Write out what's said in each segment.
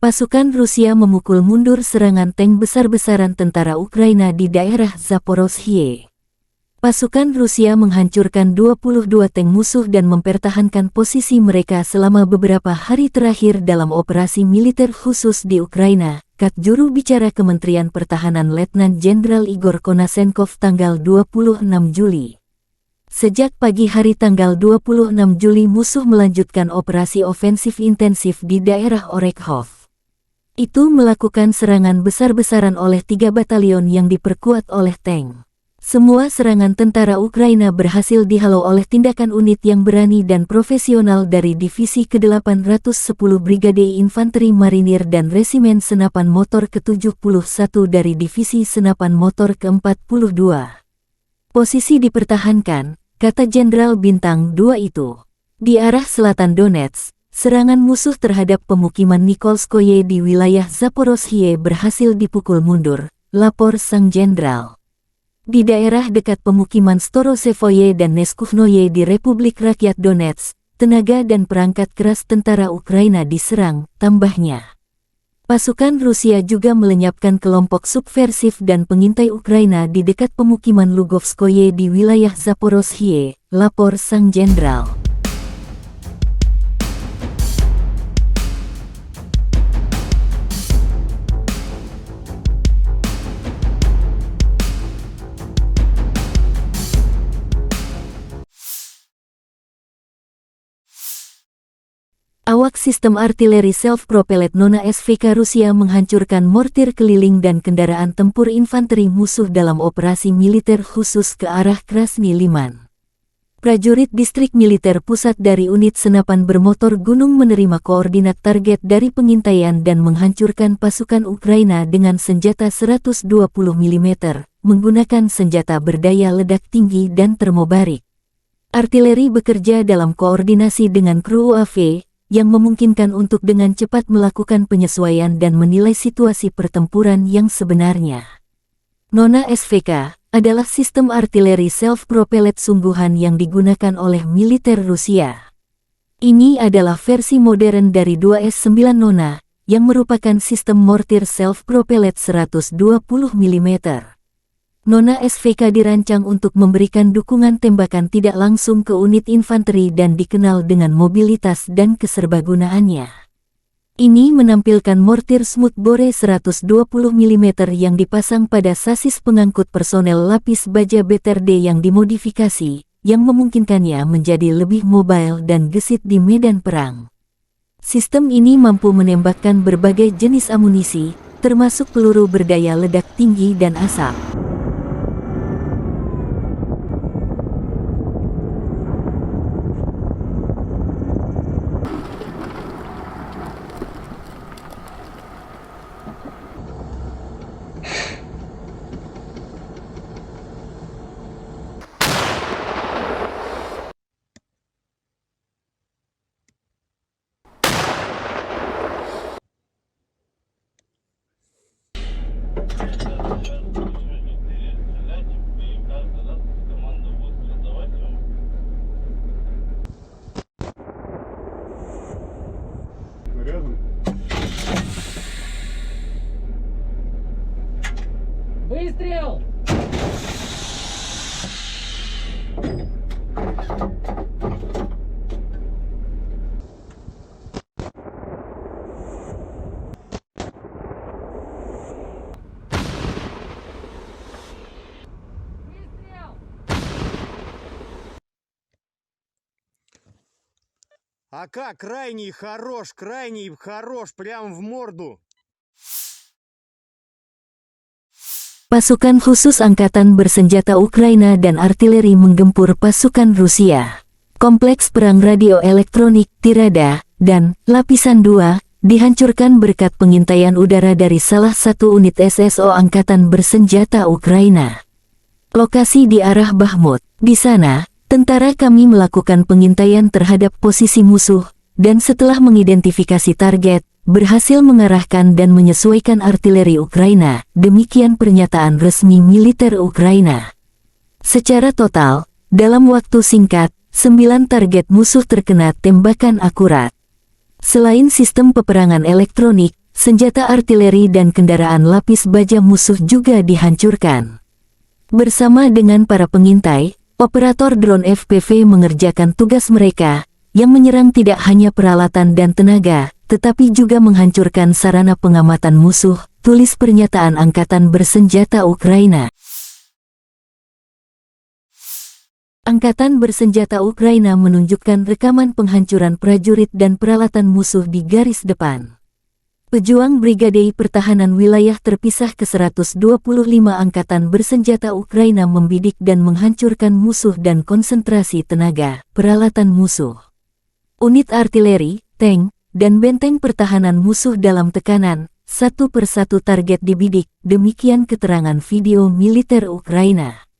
Pasukan Rusia memukul mundur serangan tank besar-besaran tentara Ukraina di daerah Zaporozhye. Pasukan Rusia menghancurkan 22 tank musuh dan mempertahankan posisi mereka selama beberapa hari terakhir dalam operasi militer khusus di Ukraina, kata juru bicara Kementerian Pertahanan Letnan Jenderal Igor Konasenkov tanggal 26 Juli. Sejak pagi hari tanggal 26 Juli musuh melanjutkan operasi ofensif intensif di daerah Orekhov. Itu melakukan serangan besar-besaran oleh 3 batalion yang diperkuat oleh tank. Semua serangan tentara Ukraina berhasil dihalau oleh tindakan unit yang berani dan profesional dari Divisi ke-810 Brigade Infanteri Marinir dan Resimen Senapan Motor ke-71 dari Divisi Senapan Motor ke-42. Posisi dipertahankan, kata Jenderal Bintang 2 itu. Di arah selatan Donetsk, serangan musuh terhadap pemukiman Nikolskoye di wilayah Zaporozhye berhasil dipukul mundur, lapor sang jenderal. Di daerah dekat pemukiman Storosevoye dan Neskuhnoye di Republik Rakyat Donetsk, tenaga dan perangkat keras tentara Ukraina diserang, tambahnya. Pasukan Rusia juga melenyapkan kelompok subversif dan pengintai Ukraina di dekat pemukiman Lugovskoye di wilayah Zaporozhye, lapor sang jenderal. Awak sistem artileri self-propelled Nona SVK Rusia menghancurkan mortir keliling dan kendaraan tempur infanteri musuh dalam operasi militer khusus ke arah Krasny Liman. Prajurit distrik militer pusat dari unit senapan bermotor gunung menerima koordinat target dari pengintaian dan menghancurkan pasukan Ukraina dengan senjata 120 mm, menggunakan senjata berdaya ledak tinggi dan termobarik. Artileri bekerja dalam koordinasi dengan kru UAV, yang memungkinkan untuk dengan cepat melakukan penyesuaian dan menilai situasi pertempuran yang sebenarnya. Nona SVK adalah sistem artileri self-propelled sungguhan yang digunakan oleh militer Rusia. Ini adalah versi modern dari 2S9 Nona, yang merupakan sistem mortir self-propelled 120 mm. Nona SVK dirancang untuk memberikan dukungan tembakan tidak langsung ke unit infanteri dan dikenal dengan mobilitas dan keserbagunaannya. Ini menampilkan mortir smoothbore 120 mm yang dipasang pada sasis pengangkut personel lapis baja BTRD yang dimodifikasi, yang memungkinkannya menjadi lebih mobile dan gesit di medan perang. Sistem ini mampu menembakkan berbagai jenis amunisi, termasuk peluru berdaya ledak tinggi dan asap. Выстрел! А как? Крайний хорош, прям в морду. Pasukan khusus angkatan bersenjata Ukraina dan artileri menggempur pasukan Rusia. Kompleks perang radio elektronik, Tirada, dan Lapisan 2, dihancurkan berkat pengintaian udara dari salah satu unit SSO angkatan bersenjata Ukraina. Lokasi di arah Bakhmut. Di sana, tentara kami melakukan pengintaian terhadap posisi musuh, dan setelah mengidentifikasi target, berhasil mengarahkan dan menyesuaikan artileri Ukraina, demikian pernyataan resmi militer Ukraina. Secara total, dalam waktu singkat, 9 target musuh terkena tembakan akurat. Selain sistem peperangan elektronik, senjata artileri dan kendaraan lapis baja musuh juga dihancurkan. Bersama dengan para pengintai, operator drone FPV mengerjakan tugas mereka, yang menyerang tidak hanya peralatan dan tenaga, tetapi juga menghancurkan sarana pengamatan musuh, tulis pernyataan Angkatan Bersenjata Ukraina. Angkatan Bersenjata Ukraina menunjukkan rekaman penghancuran prajurit dan peralatan musuh di garis depan. Pejuang Brigade Pertahanan Wilayah Terpisah ke-125 Angkatan Bersenjata Ukraina membidik dan menghancurkan musuh dan konsentrasi tenaga, peralatan musuh. Unit artileri, tank, dan benteng pertahanan musuh dalam tekanan, satu persatu target dibidik, demikian keterangan video militer Ukraina.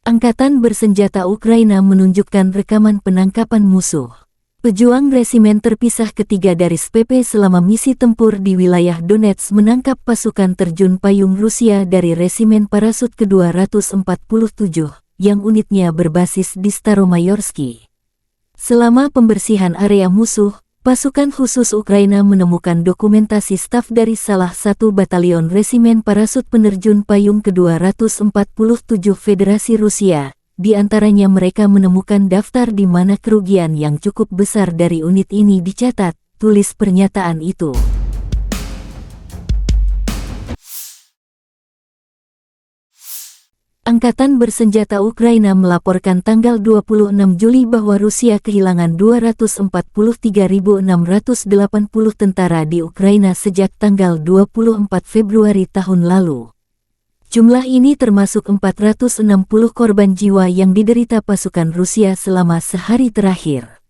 Angkatan Bersenjata Ukraina menunjukkan rekaman penangkapan musuh. Pejuang Resimen Terpisah Ketiga Daris PP selama misi tempur di wilayah Donetsk menangkap pasukan terjun payung Rusia dari Resimen Parasut ke-247, yang unitnya berbasis di Staromayorsky. Selama pembersihan area musuh, pasukan khusus Ukraina menemukan dokumentasi staf dari salah satu batalion Resimen Parasut Penerjun Payung ke-247 Federasi Rusia. Di antaranya mereka menemukan daftar di mana kerugian yang cukup besar dari unit ini dicatat, tulis pernyataan itu. Angkatan Bersenjata Ukraina melaporkan tanggal 26 Juli bahwa Rusia kehilangan 243.680 tentara di Ukraina sejak tanggal 24 Februari tahun lalu. Jumlah ini termasuk 460 korban jiwa yang diderita pasukan Rusia selama sehari terakhir.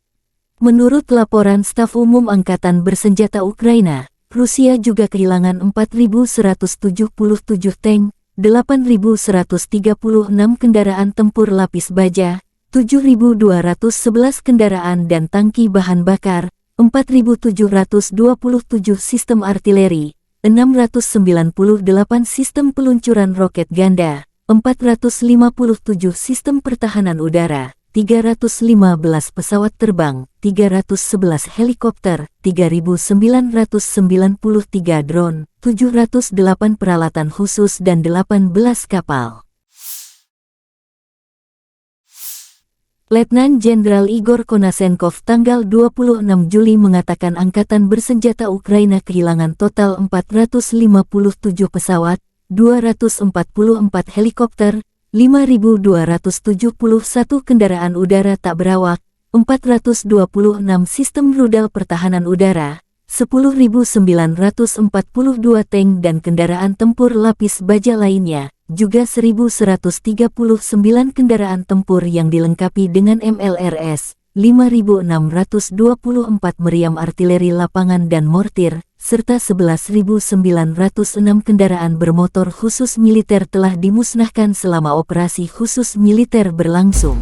Menurut laporan Staf Umum Angkatan Bersenjata Ukraina, Rusia juga kehilangan 4.177 tank, 8.136 kendaraan tempur lapis baja, 7.211 kendaraan dan tangki bahan bakar, 4.727 sistem artileri, 698 sistem peluncuran roket ganda, 457 sistem pertahanan udara, 315 pesawat terbang, 311 helikopter, 3.993 drone, 708 peralatan khusus dan 18 kapal. Letnan Jenderal Igor Konasenkov tanggal 26 Juli mengatakan Angkatan Bersenjata Ukraina kehilangan total 457 pesawat, 244 helikopter, 5.271 kendaraan udara tak berawak, 426 sistem rudal pertahanan udara, 10.942 tank dan kendaraan tempur lapis baja lainnya, juga 1.139 kendaraan tempur yang dilengkapi dengan MLRS, 5.624 meriam artileri lapangan dan mortir, serta 11.906 kendaraan bermotor khusus militer telah dimusnahkan selama operasi khusus militer berlangsung.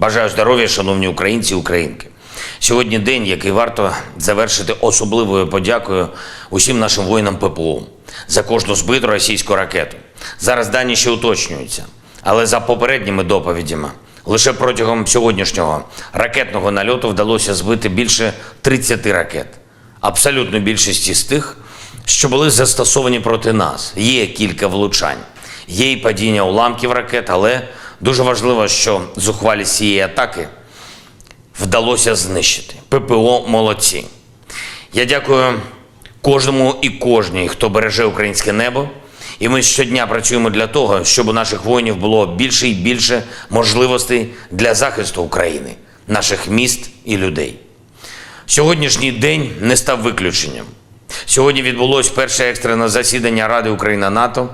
Бажаю здоров'я, шановні українці і українки. Сьогодні день, який варто завершити особливою подякою усім нашим воїнам ППО за кожну збиту російську ракету. Зараз дані ще уточнюються, але за попередніми доповідями лише протягом сьогоднішнього ракетного нальоту вдалося збити більше 30 ракет. Абсолютно більшість з тих, що були застосовані проти нас. Є кілька влучань, є і падіння уламків ракет, але дуже важливо, що зухвалість цієї атаки вдалося знищити. ППО молодці. Я дякую кожному і кожній, хто береже українське небо. І ми щодня працюємо для того, щоб у наших воїнів було більше і більше можливостей для захисту України, наших міст і людей. Сьогоднішній день не став виключенням. Сьогодні відбулось перше екстрене засідання Ради Україна-НАТО.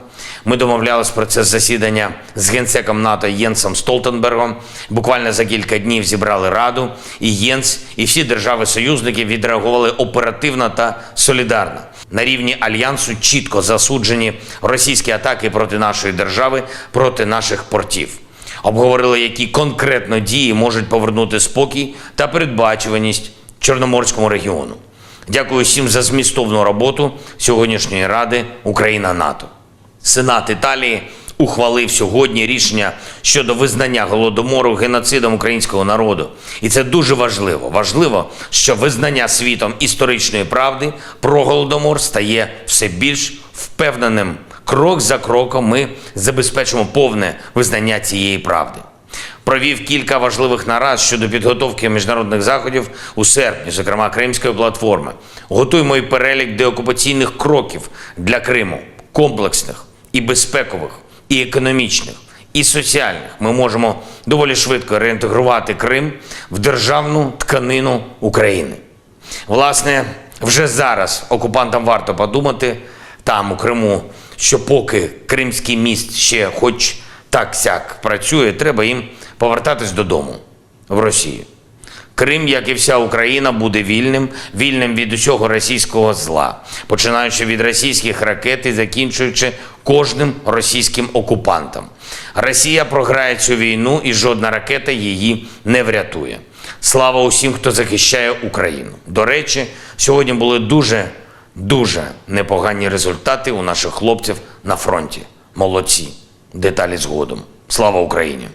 Ми домовлялись про це засідання з генсеком НАТО Єнсом Столтенбергом. Буквально за кілька днів зібрали Раду, і Єнс, і всі держави-союзники відреагували оперативно та солідарно. На рівні Альянсу чітко засуджені російські атаки проти нашої держави, проти наших портів. Обговорили, які конкретно дії можуть повернути спокій та передбачуваність Чорноморському регіону. Дякую всім за змістовну роботу сьогоднішньої Ради Україна-НАТО. Сенат Італії ухвалив сьогодні рішення щодо визнання Голодомору геноцидом українського народу. І це дуже важливо. Важливо, що визнання світом історичної правди про Голодомор стає все більш впевненим. Крок за кроком ми забезпечимо повне визнання цієї правди. Провів кілька важливих нарад щодо підготовки міжнародних заходів у серпні, зокрема Кримської платформи. Готуємо і перелік деокупаційних кроків для Криму, комплексних і безпекових, і економічних, і соціальних. Ми можемо доволі швидко реінтегрувати Крим в державну тканину України. Власне, вже зараз окупантам варто подумати там, у Криму, що поки Кримський міст ще хоч так-сяк працює, треба їм повертатись додому, в Росію. Крим, як і вся Україна, буде вільним від усього російського зла, починаючи від російських ракет і закінчуючи кожним російським окупантом. Росія програє цю війну, і жодна ракета її не врятує. Слава усім, хто захищає Україну. До речі, сьогодні були дуже непогані результати у наших хлопців на фронті. Молодці. Деталі згодом. Слава Україні!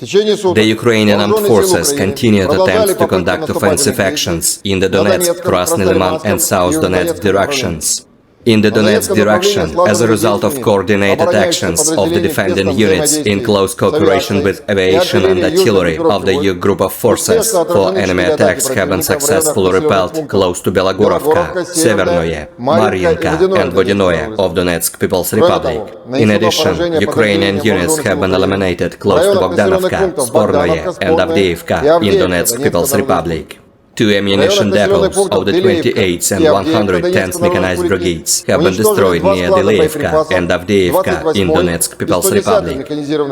The Ukrainian armed forces continued attempts to conduct offensive actions in the Donetsk, Krasny Liman and South Donetsk directions. In the Donetsk direction, as a result of coordinated actions of the defending units in close cooperation with aviation and artillery of the U group of forces, 4 enemy attacks have been successfully repelled close to Belogorovka, Severnoye, Maryanka and Vodinoye of Donetsk People's Republic. In addition, Ukrainian units have been eliminated close to Bogdanovka, Spornoye and Avdiivka in Donetsk People's Republic. 2 ammunition depots of the 28th and 110th Mechanized Brigades have been destroyed near Deleivka and Avdiivka in Donetsk People's Republic.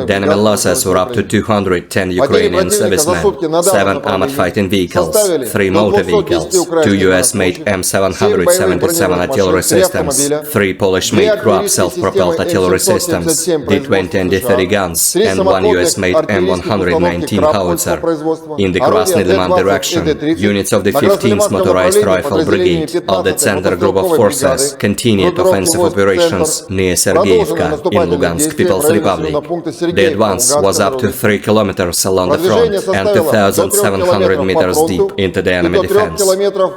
The enemy losses were up to 210 Ukrainian servicemen, 7 armored fighting vehicles, 3 motor vehicles, 2 US-made M777 artillery systems, 3 Polish-made Krupp self-propelled artillery systems, D-20 and D-30 guns, and 1 US-made M119 howitzer. In the Krasny Liman direction, units of the 15th Motorized Rifle Brigade of the Center Group of Forces continued offensive operations near Sergeyevka in Lugansk People's Republic. The advance was up to 3 kilometers along the front and 2,700 meters deep into the enemy defense.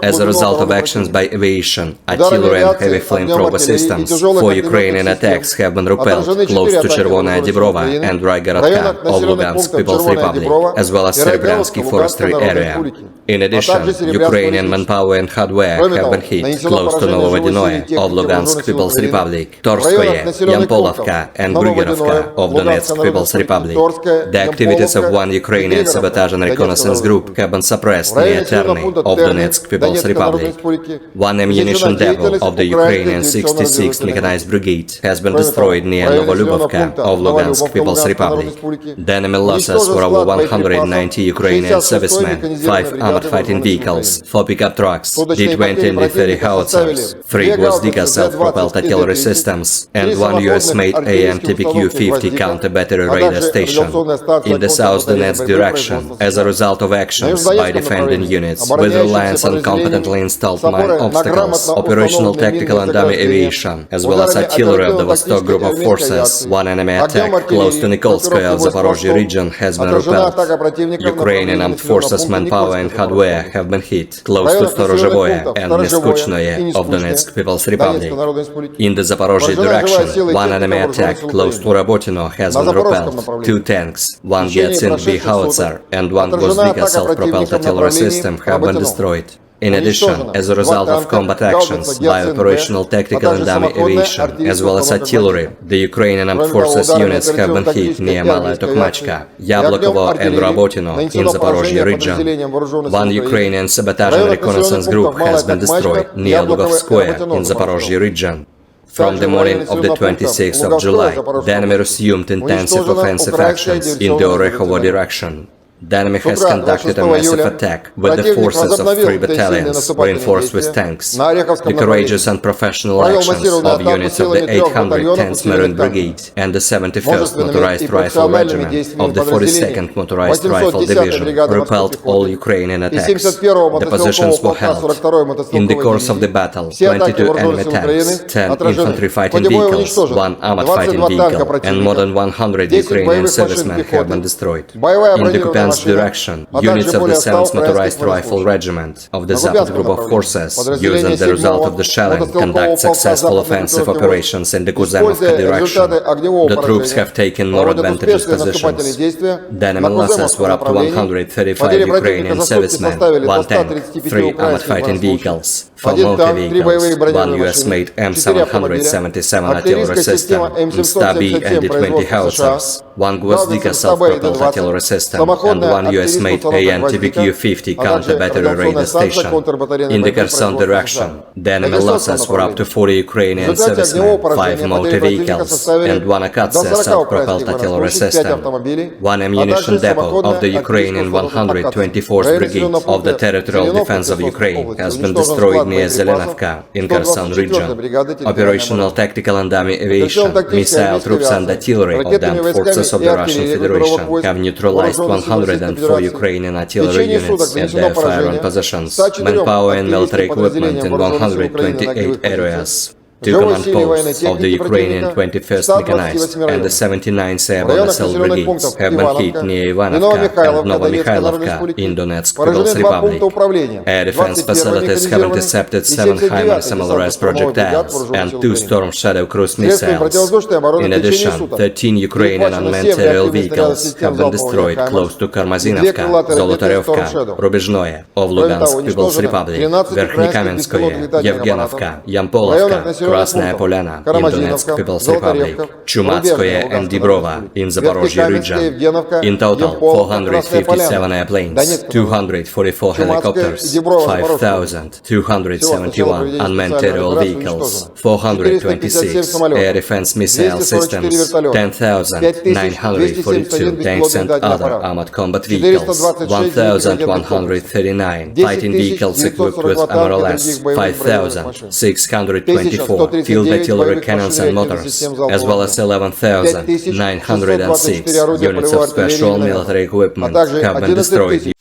As a result of actions by aviation, artillery and heavy flamethrower systems, 4 Ukrainian attacks have been repelled close to Chervonaya Dibrova and Raigorodka of Lugansk People's Republic, as well as Serbyansky forestry area. In addition, Ukrainian manpower and hardware have been hit close to Novovodinoye of Lugansk People's Republic, Torskoye, Yampolovka and Brygerovka of Donetsk People's Republic. The activities of 1 Ukrainian sabotage and reconnaissance group have been suppressed near Terny of Donetsk People's Republic. 1 ammunition depot of the Ukrainian 66th Mechanized Brigade has been destroyed near Novolubovka of Lugansk People's Republic. The enemy losses were over 190 Ukrainian servicemen, 5 armored fighting fighting vehicles, 4 pickup trucks, D-20 and D-30 howitzers, 3 Gwozdika self-propelled artillery systems, and 1 US-made AMTPQ-50 counter-battery radar station in the South Donetsk direction as a result of actions by defending units with reliance on competently installed mine obstacles, operational, tactical and dummy aviation, as well as artillery of the Vostok group of forces. One enemy attack close to Nikolskaya of Zaporozhye region has been repelled. Ukrainian armed forces manpower and hardware have been hit close to Storozhevoye and Neskuchnoye of Donetsk People's Republic. In the Zaporozhye direction, one enemy attack close to Rabotino has been repelled. 2 tanks, 1 Gatsin B howitzer and 1 Gwozdika self-propelled artillery system have been destroyed. In addition, as a result of combat actions by operational, tactical and dummy aviation, as well as artillery, the Ukrainian armed forces units have been hit near Malaya Tokmachka, Yablokovo and Rabotino in Zaporozhye region. 1 Ukrainian sabotage and reconnaissance group has been destroyed near Lugovskoye in Zaporozhye region. From the morning of the 26th of July, the enemy resumed intensive offensive actions in the Orekhovo direction. The enemy has conducted a massive attack with the forces of 3 battalions, reinforced with tanks. The courageous and professional actions of units of the 810th Marine Brigade and the 71st Motorized Rifle Regiment of the 42nd Motorized Rifle Division repelled all Ukrainian attacks. The positions were held. In the course of the battle, 22 enemy tanks, 10 infantry fighting vehicles, 1 armored fighting vehicle, and more than 100 Ukrainian servicemen have been destroyed. In the Kupiansk direction, units of the 7th Motorized Rifle Regiment of the Zapad group of forces, using the result of the shelling, conduct successful offensive operations in the Kuzemovka direction. The troops have taken more advantageous positions. The enemy losses were up to 135 Ukrainian servicemen, 1 tank, 3 armored fighting vehicles, 4 motor vehicles, 1 US-made M777 artillery system, Msta-B and D-20 howitzers, 1 Gwozdika self-propelled artillery system, and 1 US-made AN-TPQ-50 counter-battery radar station. In the Kherson direction, the enemy losses were up to 40 Ukrainian servicemen, 5 motor vehicles, and 1 Akatsia self-propelled artillery system. 1 ammunition depot of the Ukrainian 124th Brigade of the Territorial Defense of Ukraine has been destroyed near Zelenovka in Kherson region. Operational, tactical and dummy aviation, missile troops and artillery of the armed forces of the Russian Federation have neutralized 104 Ukrainian artillery units at their firing positions, manpower and military equipment in 128 areas. 2 command posts of the Ukrainian 21st Mechanized and the 79th Airborne Assault Brigades have been hit near Ivanovka and Novomikhailivka in Donetsk People's Republic. Air defense facilities have intercepted 7 HIMARS MLRS projectiles and 2 Storm Shadow cruise missiles. In addition, 13 Ukrainian unmanned aerial vehicles have been destroyed close to Karmazinovka, Zolotaryovka, Rubezhnoye of Lugansk People's Republic, Verkhnekamenskoye, Yevgenovka, Yampolovka, Krasnaya Polyana in Donetsk People's Republic, Chumatskoye and Dibrova in Zaporozhye region. In total, 457 airplanes, 244 helicopters, 5,271 unmanned aerial vehicles, 426 air defense missile systems, 10,942 tanks and other armored combat vehicles, 1,139 fighting vehicles equipped with MRLS, 5,624 field artillery cannons and motors, as well as 11,906 units of special military equipment have been destroyed.